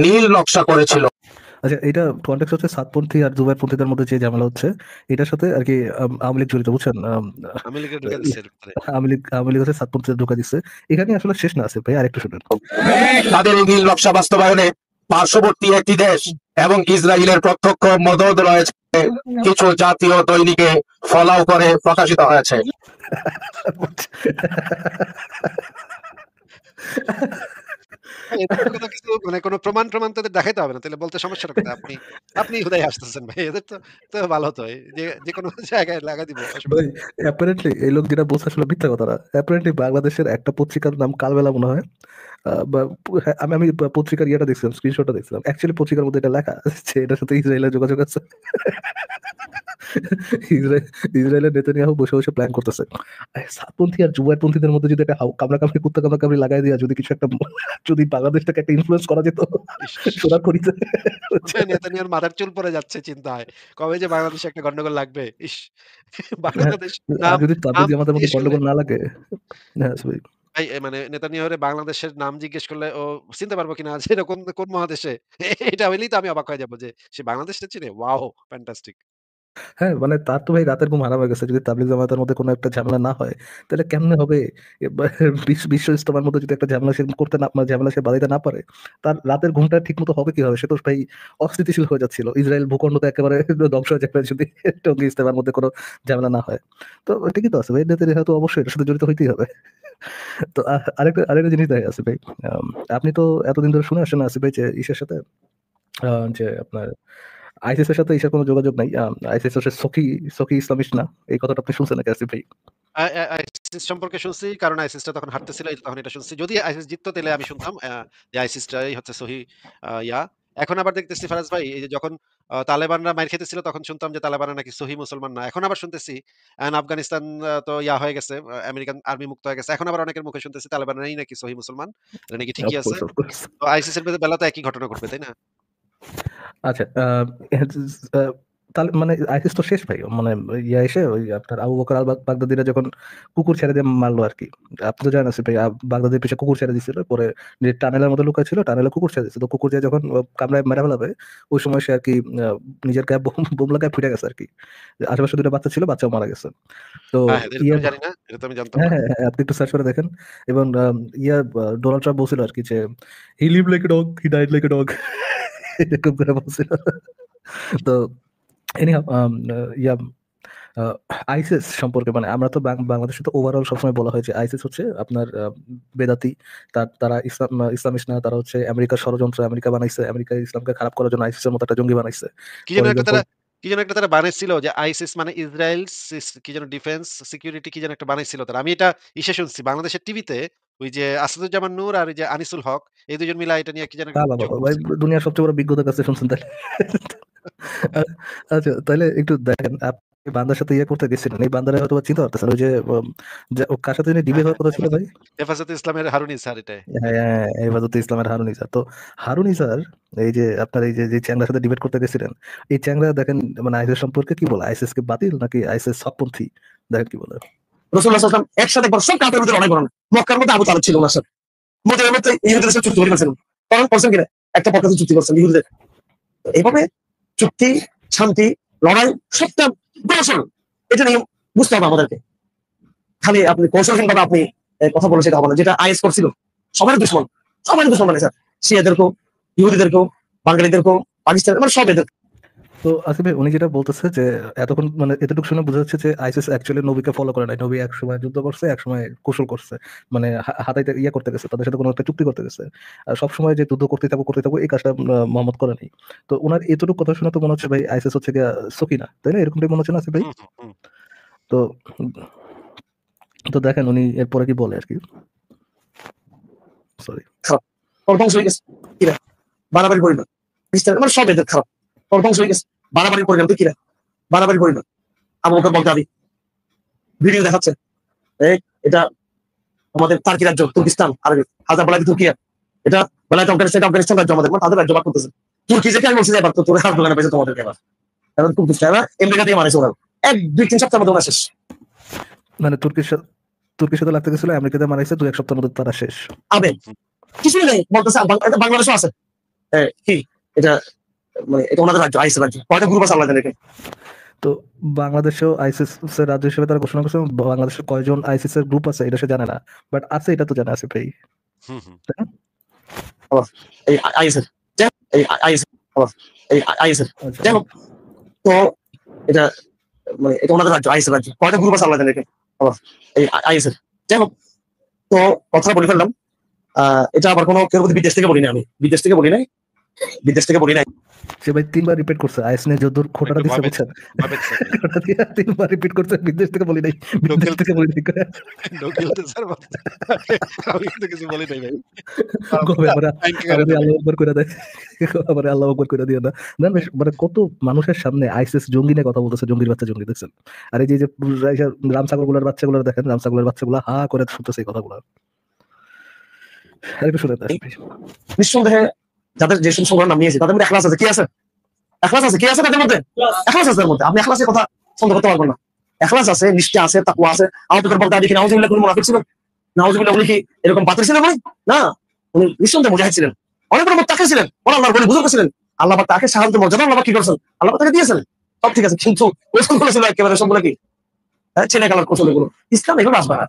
নীল নকশা করেছিল। আচ্ছা, এটা কনটেক্সট হচ্ছে সাতপন্থী আর জুবাইরপন্থীদের মধ্যে যে ঝামেলা হচ্ছে, এটার সাথে আর কি আওয়ামী লীগ জড়িত, বুঝছেন? আমি লিখে ঢুকে দিচ্ছি এর ভিতরে। আওয়ামী লীগ হচ্ছে সাতপন্থীদের ঢোকা দিচ্ছে। এখানে আসলে শেষ না আছে ভাই, আরেকটু শুনেন। তাদের এই নীল নকশা বাস্তবায়নে পার্শ্ববর্তী একটি দেশ এবং ইসরায়েলের প্রত্যক্ষ মদদ রয়েছে। কিছু জাতীয় দৈনিকে ফলাও করে প্রকাশিত হয়েছে। এদের তো কোনো কিছু মানে কোনো প্রমাণ তাদের দেখাইতে হবে না। তাহলে বলতে সমস্যাটা কোথায়? আপনি হুদাই হাসতেছেন ভাই। এদের তো ভালো তো। যেকোনো জায়গায় লাগায় দিব, অসুবিধা ভাই, নেই। অ্যাপারেন্টলি এই লোক যেটা বলছে আসলে মিথ্যা কথা না। অ্যাপারেন্টলি বাংলাদেশের একটা পত্রিকার নাম কালবেলা মনে হয়। হ্যাঁ, আমি পত্রিকার ইয়েটা দেখছিলাম, স্ক্রিনশটটা দেখছিলাম। অ্যাকচুয়ালি পত্রিকার মধ্যে এটা লেখা যে এটার সাথে ইসরায়েলের যোগাযোগ আছে। ইসরায়েল ইসরায়েলের নেতানিয়াহু বসে প্ল্যান করতেছে। সাতপন্থী আর জুবাইরপন্থীদের মধ্যে যদি একটা কামড়াকামড়ি কুত্তা কামড়াকামড়ি লাগাই দিয়া যদি কিছু একটা যদি বাংলাদেশটাকে একটা ইনফ্লুয়েন্স করা যেত ইস! সোনারপুরিতে। নেতানিয়াহুর মাথার চুল পড়ে যাচ্ছে চিন্তায়। কবে যে বাংলাদেশে একটা গন্ডগোল লাগবে। ইস! হ্যাঁ, বাংলাদেশ আর নাম যদি তাবলিগ নাম জামাতের মধ্যে জিজ্ঞেস করলে গন্ডগোল না লাগে। হ্যাঁ, সরি। ভাই মানে নেতানিয়াহুরে বাংলাদেশের নাম জিজ্ঞেস করলে ও চিনতে পারবো কিনা যে এটা কোন মহাদেশে? এটা হইলেই তো আমি অবাক হয়ে যাবো যে সে বাংলাদেশটা চিনে? ওয়াও! ফ্যান্টাস্টিক। হ্যাঁ, মানে তার তো ভাই রাতের ঘুম হারাম হয়ে গেছে। যদি তাবলিগ জামাতের মধ্যে কোনো একটা ঝামেলা না হয়, তাহলে কেমনে হবে? এবার বিশ্ব ইজতেমার মধ্যে যদি একটা ঝামেলা সে করতে না মানে ঝামেলা সে বাধাইতে না পারে, তার রাতের ঘুমটা ঠিকমতো হবে কিভাবে? সে তো ভাই অস্থিতিশীল হয়ে যাচ্ছিল। ইসরায়েল ভূখণ্ড তো একেবারে ধ্বংস হয়ে যাবে যদি টঙ্গী ইজতেমার মধ্যে কোনো ঝামেলা না হয়। তো ঠিকই তো আছে ভাই। নেতানিয়াহু তো অবশ্যই এটার সাথে জড়িত হইতেই হবে। তো আরেকটা জিনিস দেখা আছে ভাই। আম আপনি তো এতদিন ধরে শুনে আসছেন না আসিফ ভাই, যে ইসের সাথে যে আপনার আইসিস এর সাথে ইসের কোনো যোগাযোগ নাই। আইসিস হচ্ছে সখী ইসলামিস্ট না। এই কথাটা আপনি শুনছেন নাকি আসিফ ভাই? আইসিস সম্পর্কে শুনছি কারণ আইসিসটা তখন হারতেছিল তখন এটা শুনছি। যদি আইসিস জিততো তাহলে আমি শুনতাম যে আইসিসটাই হচ্ছে সহি ইয়া। এখন আবার দেখতেছি ফারাজ ভাই এই যে যখন তালেবানরা মাইর খেতেছিল তখন শুনতাম যে তালেবানরা নাকি সহি মুসলমান না। এখন আবার শুনতেছি আফগানিস্তান তো ইয়া হয়ে গেছে, আমেরিকান আর্মি মুক্ত হয়ে গেছে। এখন আবার অনেকের মুখে শুনতেছি তালেবানরাই নাকি সহি মুসলমান। এটা নাকি ঠিকই আছে। Of course. তো আইসিসের বেলাতে একই ঘটনা ঘটবে, তাই না? আচ্ছা, তাহলে মানে আইসিস তো শেষ ভাই। মানে ইয়া এসে ওই আপনার আবু বকর আল বাগদাদিরা যখন কুকুর ছেড়ে দিয়ে মারলো আরকি। আপনি তো জানেন আসিফ ভাই বাগদাদির পেছনে কুকুর ছেড়ে দিছিল। পরে যে টানেলের মধ্যে লুকায় ছিল, টানেলে কুকুর ছেড়ে দিছে। তো কুকুর যেয়ে যখন কামড়ায় মেরে ফেলাবে, ওই সময় সে আরকি নিজের গায়ে বোম লাগায় ফুইটা গেছে আরকি। আশেপাশে ২ টা বাচ্চা ছিল, বাচ্চাও মারা গেছে। তো হ্যাঁ, এটা তো ইয়া আমি জানি না। এটা তো আমি জানতাম হ্যাঁ, না। হ্যাঁ, হ্যাঁ, আপনি একটু সার্চ করে দেখেন। এবং ডোনাল্ড ট্রাম্প বলছিল আরকি যে, "he lived like a dog, he died like a dog" এরকম করে বলছিল। তো এনিহাউ ইয়া আ আইসিস সম্পর্কে মানে আমরা তো বাংলাদেশে তো ওভারঅল সবসময় বলা হয় যে আইসিস হচ্ছে আপনার বেদাতি। তারা ইসলামিস্ট না, তারা হচ্ছে আমেরিকার ষড়যন্ত্র, আমেরিকা বানাইছে। আমেরিকা ইসলামকে খারাপ করার জন্য আইসিসের মতো একটা জঙ্গি বানাইছে। কি যেন পরে একটা যখন তারা কি যেন একটা তারা বানাইছিল যে আইসিস মানে ইসরায়েল কি যেন ডিফেন্স সিকিউরিটি কি যেন একটা বানাইছিল তারা। আমি এটা শুনছি বাংলাদেশের টিভিতে ওই যে আসাদুজ্জামান নূর আর ওই যে আনিসুল হক এই ২ জন মিলে এটা নিয়ে কি যেন একটা বাবা! যোগ ভাই করছিল। দুনিয়ার সবচেয়ে বড় বিজ্ঞতার কাছে শুনছেন তাইলে। আ আচ্ছা তাইলে একটু দেখেন আপনি বান্দার সাথে ইয়ে করতে গেছিলেন। এই বান্দারে হয়তোবা চিনতে পারতেছেন। ওই যে যে কার সাথে জানি ডিবেট হওয়ার কথা ছিল ভাই? হেফাজতে ইসলামের হারুন ইসহার এটাই। হ্যাঁ, হেফাজতে ইসলামের হারুন ইসা। তো হারুন ইসার এই যে আপনার এই যে চ্যাংড়ার সাথে ডিবেট করতে গেছিলেন, এই চ্যাংড়া দেখেন মানে আইসিস সম্পর্কে কি বলে? আইসিস কি বাতিল নাকি আইসিস হকপন্থী? দেখেন কি বলে। রাসূলুল্লাহ সাল্লাল্লাহু আলাইহি ওয়াসাল্লাম একসাথে একবার সব কাফেরদের লড়াই করেন। মক্কার মধ্যে আবু তালেব ছিল ওনার সাথে। মদিনার মধ্যে ইহুদিদের সাথে চুক্তি করে ফেলছেন। তখন করছেন কিনা? একটা পক্ষে চুক্তি করছেন ইহুদিদের। তো এইভাবে চুক্তি, শান্তি, লড়াই সবটা কৌশল। এটা নিয়ে বুঝতে হবে আমাদেরকে। খালি আপনি কৌশলহীনভাবে আপনি কথা বলে সেটা হবে না। যেটা আইএস করছিল সবারই দুশমন। সবারই দুশমন বানিয়েছে। শিয়াদেরকেও, ইহুদিদেরকেও, বাঙালিদেরকেও, পাকিস্তান মানে সব এদের। তো আসিফ ভাই উনি যেটা বলতেছে যে এতক্ষণ মানে এতটুকু শুনে বোঝা যাচ্ছে যে আইসিস অ্যাকচুয়ালি নবীকে ফলো করে নাই। নবী একসময় যুদ্ধ করছে, একসময় কৌশল করছে। মানে হাতাইতে ইয়ে করতে গেছে। তাদের সাথে কোনো একটা চুক্তি করতে গেছে। আর সবসময় যে যুদ্ধ করতে থাকবো এই কাজটা মোহাম্মদ করে নাই। তো উনার এতটুকু কথা শুনে তো মনে হচ্ছে ভাই আইসিস হচ্ছে গিয়া সকিনা। তাই না? এরকমটাই মনে হচ্ছে না আসিফ ভাই? হুম, হুম, হুম। তো তো দেখেন উনি এরপরে কি বলে আরকি। সরি। খারাপ। ওর ধ্বংস হয়ে গেছে। কিরা? বাড়াবাড়ি পরিণাম। খ্রিস্টান মানে সব এদের খারাপ। ওর ধ্বংস হয়ে গেছে। বাড়াবাড়ির পরিণাম তো কিরা? বাড়াবাড়ি পরিণাম। আবু বকর বাগদাদি ভিডিও দেখাচ্ছে। এটা আমাদের টার্কি রাজ্য, তুর্কিস্তান, আরবি হাজার বলাই তুর্কিয়া। এটা বলাই আফগানিস্তান রাজ্য আমাদের মানে তাদের রাজ্য ভাগ করতেছে। তুর্কি যেটা আমি বলছি এবার তো তোর হাত দোকানে পেয়েছে তোমাদেরকে এবার। এখন খুব দুষ্ট আমেরিকা দিয়ে মারেছে ওরা। ১-২-৩ সপ্তাহের মধ্যে ওরা শেষ। মানে তুর্কির সাথে লাগতে গেছিল আমেরিকাতে মারাইছে ২-১ সপ্তাহের মধ্যে তারা শেষ। আবে কিছুই নেই বলতেছে এটা বাংলাদেশও আছে। কি এটা মানে এটা ওনাদের রাজ্য আইসি রাজ্য। কয়টা গ্রুপ আছে আল্লাহ জানে। তো বাংলাদেশেও আইসিস এর রাজ্য হিসেবে তারা ঘোষণা করছে। বাংলাদেশে কয়জন আইসিস এর গ্রুপ আছে এটা সে জানে না। বাট আছে এটা তো জানে আসিফ ভাই। হুম, হুম। তাই না? এই আইএসএফ এই আইএসএফ এই আইএসএফ আচ্ছা। যাই হোক তো এটা মানে এটা ওনাদের রাজ্য আইএসএফ রাজ্য। কয়টা গ্রুপ আছে আল্লাহ জানে। এই আইএসএফ যাই হোক তো কথা বলে ফেললাম। এটা আবার কোনো কেউ বিদেশ থেকে বলি না আমি। বিদেশ থেকে বলি নাই। সে ভাই ৩ বার রিপিট করছে। আইএস নিয়ে যদ্দূর খোঁটাটা একটু দিছে ভয় বুঝছেন? পেয়েছে ভাই। খোঁটা দিয়ে ৩ বার রিপিট করছে। বিদেশ থেকে বলি নাই। ঢোক বিদেশ থেকে বলি নাই করে। গিলতে স্যার বলছে। আমি কিন্তু কিছু বলি নাই ভাই। কবে আমারে থ্যাংক ইউ আমারে আল্লাহু আকবার কইরা দেয়। আমারে আল্লাহু আকবার কইরা দিও না। না বেশ মানে কত মানুষের সামনে আইসিস জঙ্গি নিয়ে কথা বলতেছে। জঙ্গির বাচ্চা জঙ্গি দেখছেন? আর এই যে রামছাগলগুলার বাচ্চাগুলো দেখেন, রামছাগলের বাচ্চাগুলা হা করে শুনতেছে এই কথাগুলা। আরেকটু শুনেন আসিফ ভাই। নিঃসন্দেহে যাদের যে সংগ্রাম নাম নিয়েছে তাদের মধ্যে এখলাস আছে। কি আছে? এখলাস আছে। কি আছে তাদের মধ্যে? এখলাস আছে তাদের মধ্যে। আপনি এখলাসের কথা সন্দেহ করতে পারবেন না। এখলাস আছে, নিষ্ঠা আছে, তাকওয়া আছে। আবু বকর বাগদাদি কি নাউজুবিল্লাহ কোন মুনাফিক ছিলেন? নাউজুবিল্লাহ উনি কি এরকম বাতিল ছিলেন ভাই? না। উনি নিঃসন্দেহে মুজাহিদ ছিলেন। অনেক বড় মুত্তাকি ছিলেন। আল্লাহর বলি বুজুর্গ ছিলেন। আল্লাহ পাক তাকে শাহাদাতের মর্যাদা আল্লাহ পাক কি করেছেন? আল্লাহ পাক তাকে দিয়েছেন। সব ঠিক আছে কিন্তু কৌশল করেছিল একেবারে সবগুলো কি? ছেলে খেলার কৌশল এগুলো। ইসলাম এগুলো আসবে না।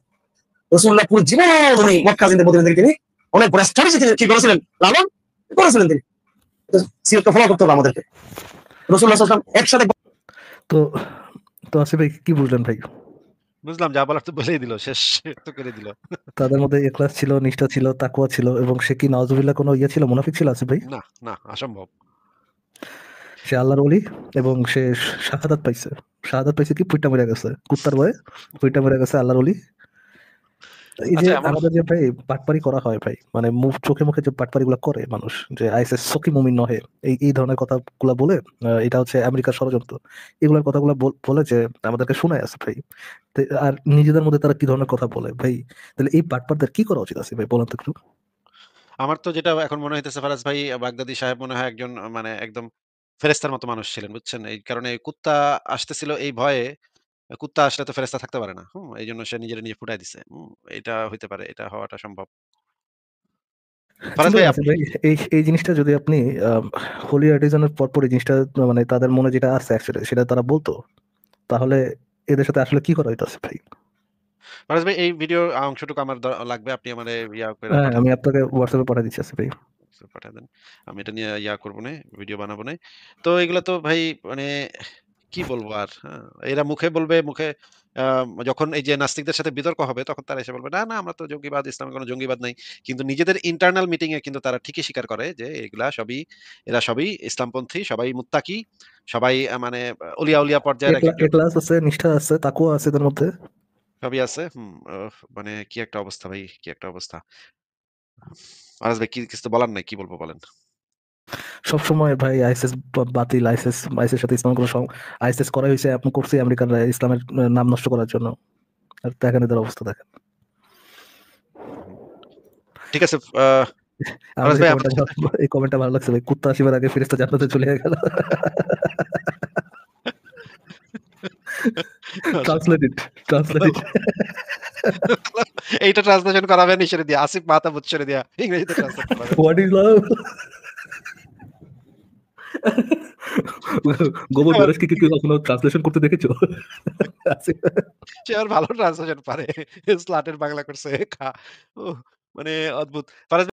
রাসূলুল্লাহ পুরো জীবন উনি মক্কা জিন্দে মদিনা থেকে তিনি অনেক বড় স্ট্র্যাটেজি কি করেছিলেন? লালন করেছিলেন তিনি। সিরাতটা ফলো করতে হবে আমাদেরকে। রাসূলুল্লাহ সাল্লাল্লাহু আলাইহি ওয়াসাল্লাম একসাথে তো তো আসিফ ভাই কি বুঝলেন ভাই? বুঝলাম যা বলার তো বলেই দিল। শেষ তো করে দিল। তাদের মধ্যে ইখলাস ছিল, নিষ্ঠা ছিল, তাকওয়া ছিল এবং সে কি নাউজুবিল্লাহ কোনো ইয়ে ছিল, মুনাফিক ছিল আসিফ ভাই? না, না অসম্ভব। সে আল্লাহর ওলি এবং সে শাহাদাত পাইছে। শাহাদাত পাইছে কি ফুইটা মরে গেছে। কুত্তার ভয়ে ফুইটা মরে গেছে আল্লাহর ওলি। এই যে আচ্ছা এমন আমাদের যে ভাই পাটপারি করা হয় ভাই, মানে চোখে মুখে যে পাটপারিগুলা করে মানুষ যে আইএসএস সকি মুমিন নহে, এই ধরনের কথাগুলা বলে এটা হচ্ছে আমেরিকার ষড়যন্ত্র। এগুলার কথাগুলা বলে যে আমাদেরকে শোনায় আছে ভাই। আর নিজেদের মধ্যে তারা কি ধরনের কথা বলে ভাই? তাহলে এই পাটপারদের কি করা উচিত আছে ভাই বলেন তো একটু? আমার তো যেটা এখন মনে হইতেছে ফারাজ ভাই বাগদাদী সাহেব মনে হয় একজন মানে একদম ফেরেশতার মতো মানুষ ছিলেন, বুঝছেন? এই কারণে কুত্তা আসতেছিল এই ভয়ে, কুত্তা আসলে তো ফেরেশতা থাকতে পারে না। এইজন্য সে নিজেরে নিজে ফুটায় দিছে। এটা হইতে পারে, এটা হওয়াটা সম্ভব। ফারাজ চিন্তা ভাই করেন আপনি ভাই, এই জিনিসটা যদি আপনি হোলি আর্টিজানের পরপর এই জিনিসটা মানে তাদের মনে যেটা আছে অ্যাকচুয়ালি সেটা তারা বলতো, তাহলে এদের সাথে আসলে কি করা হইতাছে ভাই? ফারাজ ভাই এই ভিডিওর অংশটুকু আমার লাগবে। আপনি আমারে ইয়া করে হ্যাঁ, পাঠান। আমি আপনাকে হোয়াটসঅ্যাপে পাঠিয়ে দিচ্ছি ভাই। পাঠায় দেন। আমি এটা নিয়ে ইয়া করব নে, ভিডিও বানাবো নে। তো এগুলা তো ভাই মানে কি বলবো আর? হ্যাঁ? এরা মুখে বলবে, মুখে আ যখন এই যে নাস্তিকদের সাথে বিতর্ক হবে তখন তারা এসে বলবে, "না, না আমরা তো জঙ্গিবাদ, ইসলামে কোনো জঙ্গিবাদ নাই।" কিন্তু নিজেদের ইন্টারনাল মিটিং এ কিন্তু তারা ঠিকই স্বীকার করে যে এরা সবই ইসলামপন্থী, সবাই মুত্তাকি, সবাই মানে অলিয়া, উলিয়া পর্যায়ের একেকজন এখলাস আছে, নিষ্ঠা আছে, তাকওয়া আছে এদের মধ্যে। সবই আছে। মানে কি একটা অবস্থা ভাই, কি একটা অবস্থা। আরাজ ভাই কিছু তো বলার নাই। কি বলবো বলেন? সবসময় ভাই আইসিস বাতিল, আইসিস সাথে ইসলাম কোনো আইসিস করা হয়েছে, আপনি করছে আমেরিকানরা ইসলামের নাম নষ্ট করার জন্য। আর দেখেন এদের অবস্থা দেখেন। হুম। ঠিক আছে। আমার আরাজ ভাই আমাদের সাথে এই কমেন্টটা ভালো লাগছে ভাই, কুত্তা আসিবার আগে ফেরেশতা জান্নাতে চলে গেল। ট্রান্সলেট ইট, ট্রান্সলেট ইট। এইটা ট্রান্সলেশন করাবেন ইসরে দিয়া, আসিফ মাহতাব ছেড়ে দিয়া ইংরেজিতে ট্রান্সলেট করাবেন। What is love? গোবর আবার গণেশকে কি কেউ কখনো ট্রান্সলেশন করতে দেখেছো? আসিফ। সে আর ভালো ট্রান্সলেশন পারে। স্লাটের বাংলা করছে। মানে অদ্ভুত। ফারাজ